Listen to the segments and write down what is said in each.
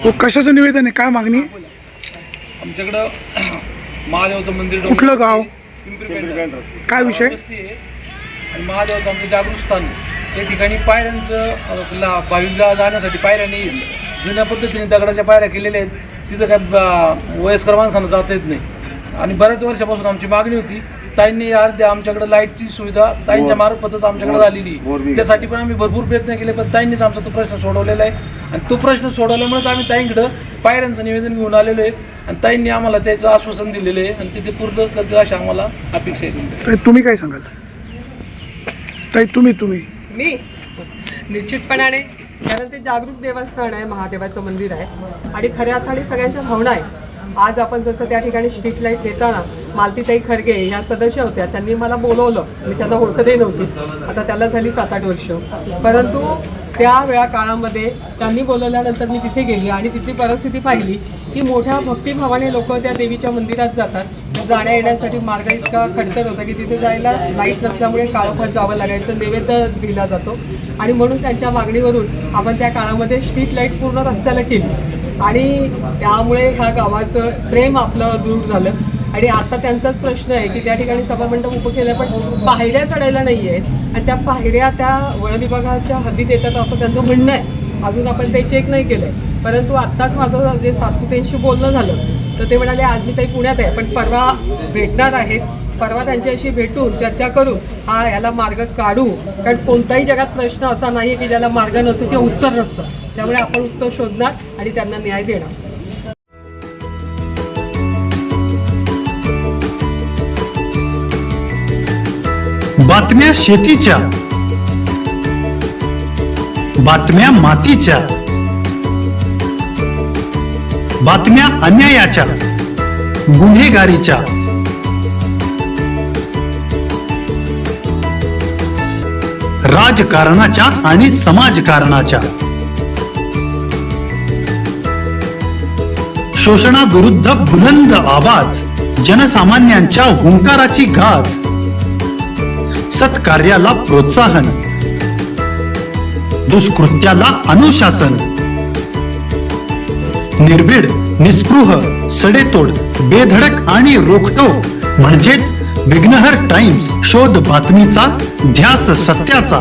हो, कशाचं निवेदन आहे, काय मागणी? आमच्याकडं महादेवाचं मंदिर, कुठलं गाव, पिंपरी पेंढा, काय विषय? आणि महादेवाचं आमचं जागृत स्थान त्या ठिकाणी पायऱ्यांचं बावीला जाण्यासाठी पायऱ्या नाही, जुन्या पद्धतीने दगडाच्या पायऱ्या केलेल्या आहेत. तिथं काय वयस्कर माणसांना जाता येत नाही. आणि बऱ्याच वर्षापासून आमची मागणी होती. ताईंनी अर्ध्या आमच्याकडे लाईटची सुविधा ताईंच्या मार्फतच आमच्याकडे झालेली, त्यासाठी पण आम्ही भरपूर प्रयत्न केले, पण ताईंनीच आमचा तो प्रश्न सोडवलेला आहे. आणि तो प्रश्न सोडवल्यामुळेच आम्ही ताईंकडं पायऱ्यांचं निवेदन घेऊन आलेलो आहे. आणि ताईंनी आम्हाला त्याचं आश्वासन दिलेलं आहे आणि ते पूर्ण करतील अशी आम्हाला अपेक्षा आहे. तुम्ही काय सांगाल ताई? तुम्ही मी निश्चितपणाने, कारण ते जागृत देवस्थान आहे, महादेवाचं मंदिर आहे आणि खऱ्या अर्थाने सगळ्यांच्या भावना आहे. आज आपण जसं त्या ठिकाणी स्ट्रीट लाईट देताना मालतीताई खरगे ह्या सदस्य होत्या, त्यांनी मला बोलवलं. मी त्यांना ओळखतही नव्हती, आता त्याला झाली 7-8 वर्ष. परंतु त्या वेळा काळामध्ये त्यांनी बोलवल्यानंतर मी तिथे गेली आणि तिथली परिस्थिती पाहिली की मोठ्या भक्तिभावाने लोक त्या देवीच्या मंदिरात जातात. जाण्या येण्यासाठी मार्ग इतका खडतर होता की तिथे जायला लाईट नसल्यामुळे काळोखात जावं लागायचं, नैवेद्य दिला जातो. आणि म्हणून त्यांच्या मागणीवरून आपण त्या काळामध्ये स्ट्रीट लाईट पूर्ण रस्त्याला केली आणि त्यामुळे ह्या गावाचं प्रेम आपलं दूर झालं. आणि आता त्यांचाच प्रश्न आहे की त्या ठिकाणी सभामंडप उभं केलं, पण पायऱ्या चढायला नाही आहेत आणि त्या पायऱ्या त्या वन विभागाच्या हद्दीत येतात असं त्यांचं म्हणणं आहे. अजून आपण ते चेक नाही केलं आहे. परंतु आत्ताच माझं जे सातपुतेंशी बोलणं झालं तर ते म्हणाले आज मी ताई पुण्यात आहे, पण परवा भेटणार आहेत, परवा त्यांच्याशी भेटून चर्चा करून याला मार्ग काढू. कारण कोणताही जगात प्रश्न असा नाही आहे की ज्याला मार्ग नसतो किंवा उत्तर नसतं. त्यामुळे आपण उत्तर शोधणार आणि त्यांना न्याय देणार. बातम्या शेतीच्या, बातम्या मातीच्या, बातम्या अन्यायाच्या, गुन्हेगारीच्या, राजकारणाच्या आणि समाजकारणाच्या, शोषणाविरुद्ध बुलंद आवाज, जनसामान्यांच्या हुंकाराची गाज, सत्कार्याला प्रोत्साहन, दुष्कृत्याला अनुशासन, निर्भीड, निस्पृह, सडेतोड, बेधडक आणि रोखटोक म्हणजेच विघ्नहर टाइम्स. शोध बातमीचा, ध्यास सत्याचा.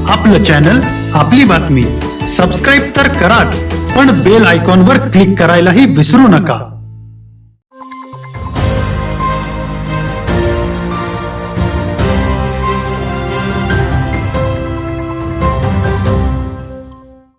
आपलं चॅनल, आपली बातमी. सबस्क्राईब तर कराच, पण बेल आयकॉनवर क्लिक करायलाही विसरू नका.